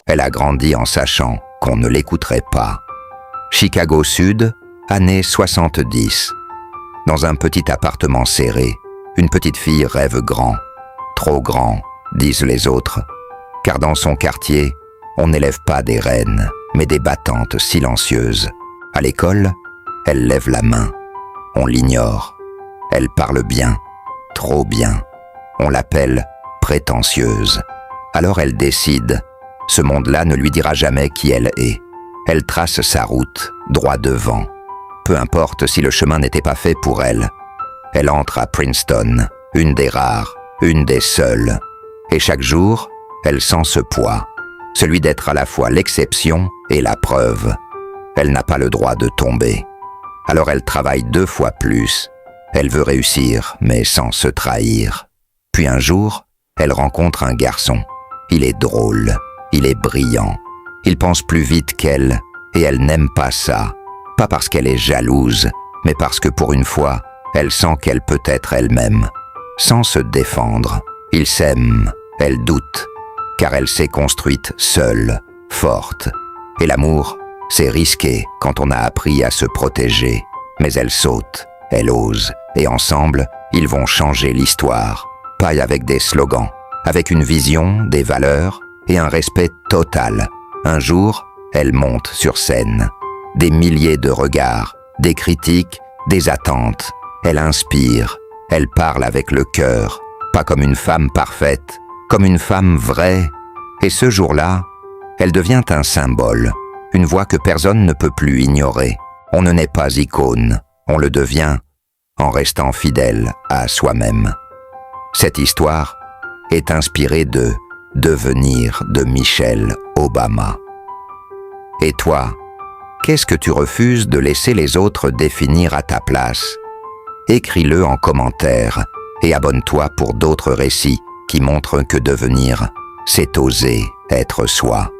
Elle a grandi en sachant qu'on ne l'écouterait pas. Chicago Sud, années 70. Dans un petit appartement serré, une petite fille rêve grand. Trop grand, disent les autres. Car dans son quartier, on n'élève pas des reines, mais des battantes silencieuses. À l'école, elle lève la main. On l'ignore. Elle parle bien, trop bien. On l'appelle prétentieuse. Alors elle décide. Ce monde-là ne lui dira jamais qui elle est. Elle trace sa route, droit devant. Peu importe si le chemin n'était pas fait pour elle. Elle entre à Princeton, une des rares, une des seules. Et chaque jour, elle sent ce poids, celui d'être à la fois l'exception et la preuve. Elle n'a pas le droit de tomber. Alors elle travaille 2 fois plus. Elle veut réussir, mais sans se trahir. Puis un jour, elle rencontre un garçon. Il est drôle, il est brillant. Il pense plus vite qu'elle, et elle n'aime pas ça. Pas parce qu'elle est jalouse, mais parce que pour une fois, elle sent qu'elle peut être elle-même. Sans se défendre, ils s'aiment, elle doute, car elle s'est construite seule, forte. Et l'amour, c'est risqué quand on a appris à se protéger. Mais elle saute, elle ose, et ensemble, ils vont changer l'histoire. Pas avec des slogans, avec une vision, des valeurs et un respect total. Un jour, elle monte sur scène. Des milliers de regards, des critiques, des attentes. Elle inspire, elle parle avec le cœur, pas comme une femme parfaite, comme une femme vraie. Et ce jour-là, elle devient un symbole, une voix que personne ne peut plus ignorer. On ne naît pas icône, on le devient en restant fidèle à soi-même. Cette histoire est inspirée de Devenir de Michelle Obama. Et toi, qu'est-ce que tu refuses de laisser les autres définir à ta place? Écris-le en commentaire et abonne-toi pour d'autres récits qui montrent que devenir, c'est oser être soi.